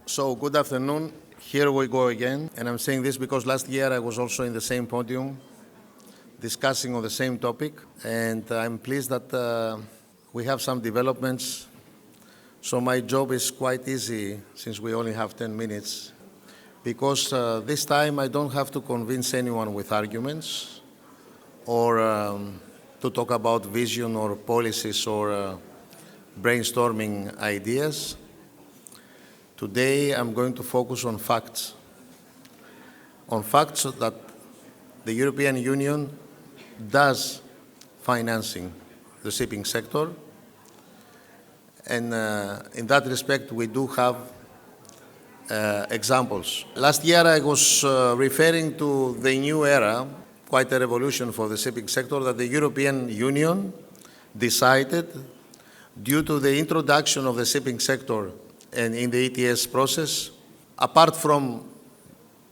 So, good afternoon. Here we go again. And I'm saying this because last year I was also in the same podium discussing on the same topic. And I'm pleased that we have some developments. So my job is quite easy since we only have 10 minutes. Because this time I don't have to convince anyone with arguments or to talk about vision or policies or brainstorming ideas. Today I'm going to focus on facts that the European Union does financing the shipping sector. And in that respect, we do have examples. Last year I was referring to the new era, quite a revolution for the shipping sector, that the European Union decided, due to the introduction of the shipping sector and in the ETS process, apart from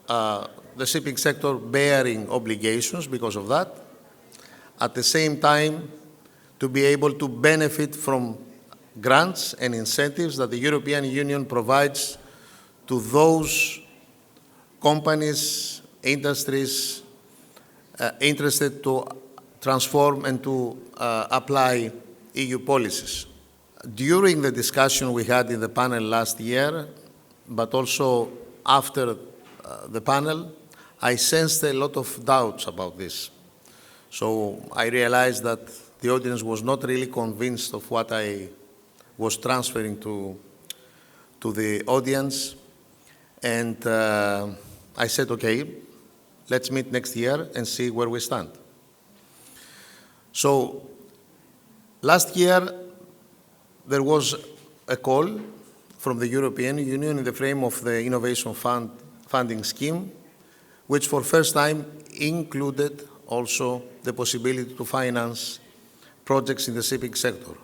the shipping sector bearing obligations because of that, at the same time to be able to benefit from grants and incentives that the European Union provides to those companies, industries interested to transform and to apply EU policies. During the discussion we had in the panel last year, but also after the panel, I sensed a lot of doubts about this. So I realized that the audience was not really convinced of what I was transferring to the audience. And I said, okay, let's meet next year and see where we stand. So last year, there was a call from the European Union in the frame of the Innovation Funding Scheme, which for first time included also the possibility to finance projects in the shipping sector.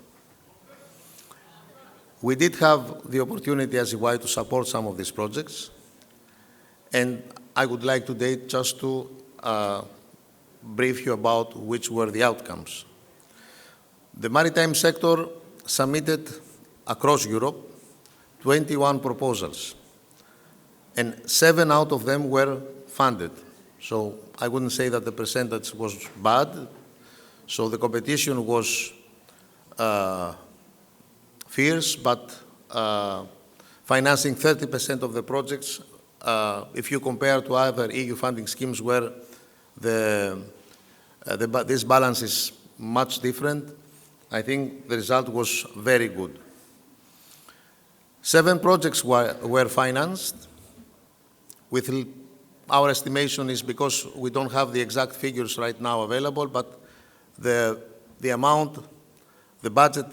We did have the opportunity as EY to support some of these projects, and I would like today just to brief you about which were the outcomes. The maritime sector submitted across Europe 21 proposals, and 7 out of them were funded. So I wouldn't say that the percentage was bad. So the competition was fierce, but financing 30% of the projects, if you compare to other EU funding schemes where this balance is much different, I think the result was very good. 7 projects were financed. With our estimation is because we don't have the exact figures right now available, but the amount, the budget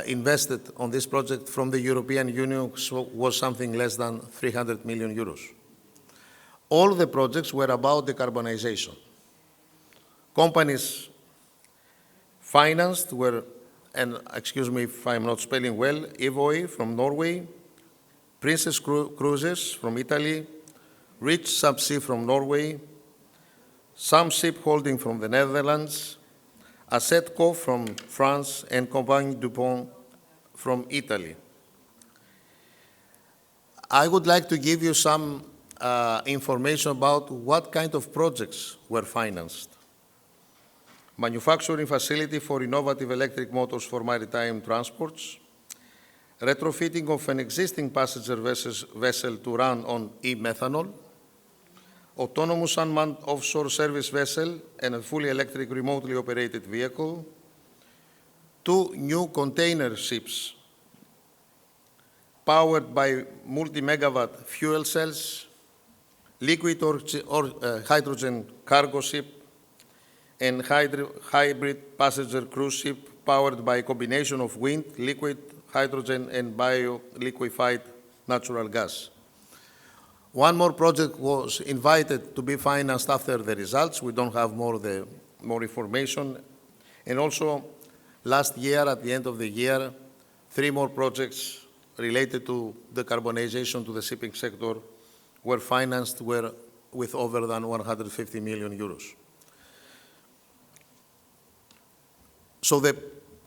invested on this project from the European Union was something less than 300 million euros. All the projects were about decarbonization. Companies financed were, and excuse me if I'm not spelling well, Evoy from Norway, Princess Cruises from Italy, Rich Subsea from Norway, Sam Ship Holding from the Netherlands, Assetco from France, and Compagnie Dupont from Italy. I would like to give you some information about what kind of projects were financed. Manufacturing facility for innovative electric motors for maritime transports, retrofitting of an existing passenger vessel to run on e-methanol, autonomous unmanned offshore service vessel and a fully electric remotely operated vehicle, 2 new container ships powered by multi-megawatt fuel cells, liquid or hydrogen cargo ship, and hybrid passenger cruise ship powered by a combination of wind, liquid, hydrogen, and bio-liquefied natural gas. One more project was invited to be financed after the results. We don't have more information. And also, last year, at the end of the year, 3 more projects related to decarbonization to the shipping sector were financed with over than 150 million euros. So the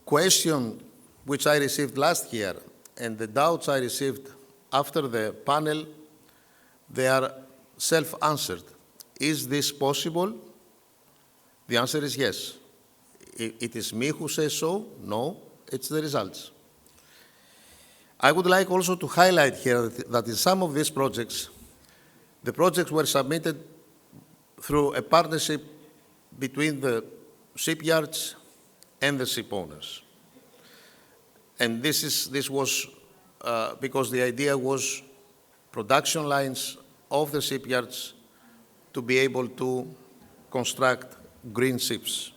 question which I received last year and the doubts I received after the panel, they are self-answered. Is this possible? The answer is yes. It is me who says so? No, it's the results. I would like also to highlight here that in some of these projects, the projects were submitted through a partnership between the shipyards and the ship owners. And this was because the idea was production lines of the shipyards to be able to construct green ships.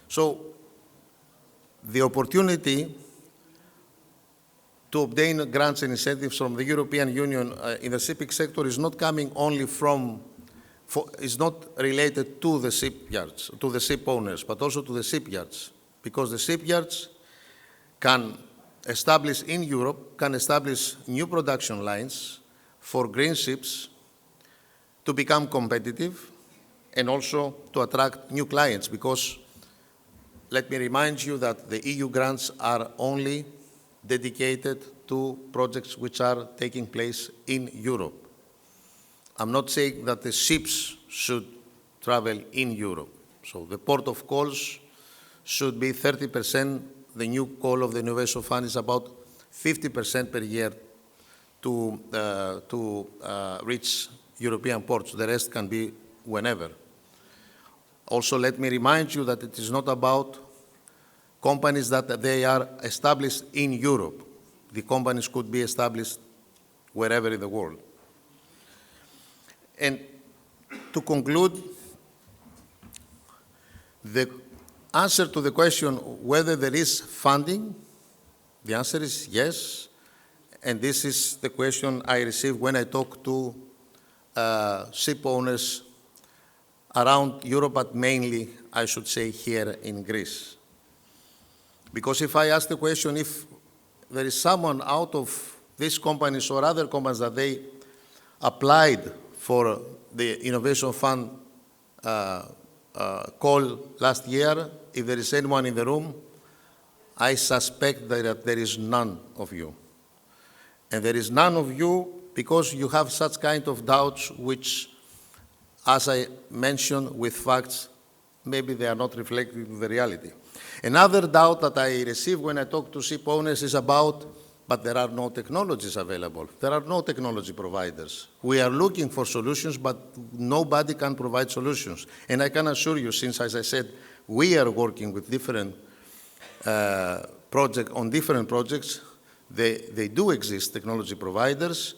So the opportunity to obtain grants and incentives from the European Union in the shipping sector is not coming only is not related to the shipyards, to the ship owners, but also to the shipyards, because the shipyards can establish in Europe, can establish new production lines for green ships to become competitive and also to attract new clients, because let me remind you that the EU grants are only dedicated to projects which are taking place in Europe. I'm not saying that the ships should travel in Europe. So the port of calls should be 30%. The new call of the Innovation Fund is about 50% per year to reach European ports. The rest can be whenever. Also, let me remind you that it is not about companies that they are established in Europe. The companies could be established wherever in the world. And to conclude, the answer to the question whether there is funding, the answer is yes. And this is the question I receive when I talk to ship owners around Europe, but mainly, I should say, here in Greece. Because if I ask the question if there is someone out of these companies or other companies that they applied for the Innovation Fund call last year, if there is anyone in the room, I suspect that there is none of you. And there is none of you because you have such kind of doubts which, as I mentioned, with facts, maybe they are not reflecting the reality. Another doubt that I receive when I talk to ship owners is about, but there are no technologies available. There are no technology providers. We are looking for solutions, but nobody can provide solutions. And I can assure you, since, as I said, we are working with different on different projects, they do exist, technology providers,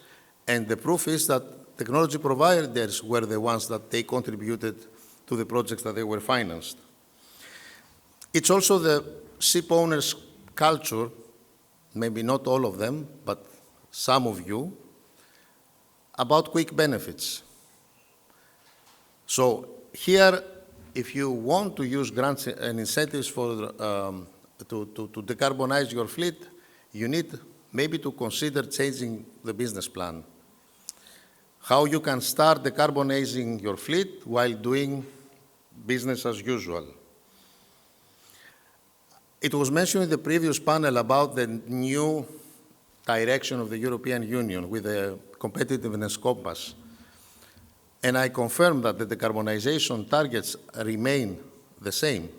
and the proof is that technology providers were the ones that they contributed to the projects that they were financed. It's also the ship owners' culture, maybe not all of them, but some of you, about quick benefits. So here, if you want to use grants and incentives for to decarbonize your fleet, you need maybe to consider changing the business plan. How you can start decarbonizing your fleet while doing business as usual. It was mentioned in the previous panel about the new direction of the European Union with the competitiveness compass. And I confirm that the decarbonization targets remain the same.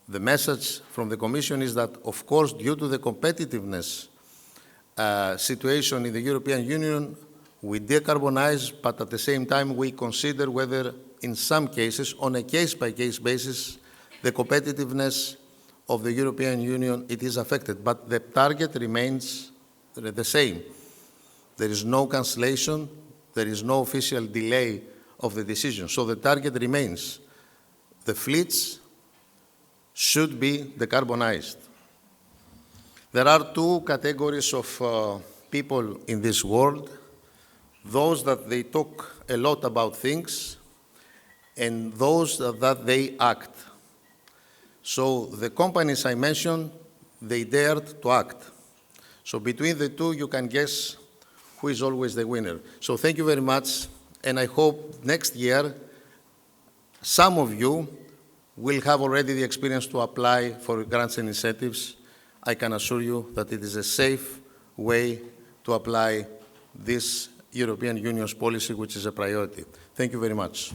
The message from the Commission is that, of course, due to the competitiveness situation in the European Union, we decarbonize, but at the same time we consider whether, in some cases, on a case-by-case basis, the competitiveness of the European Union, it is affected. But the target remains the same. There is no cancellation. There is no official delay of the decision. So the target remains. The fleets should be decarbonized. There are two categories of people in this world. Those that they talk a lot about things and those that they act. So the companies I mentioned, they dared to act. So between the two, you can guess who is always the winner. So thank you very much, and I hope next year some of you will have already the experience to apply for grants and incentives. I can assure you that it is a safe way to apply this European Union's policy, which is a priority. Thank you very much.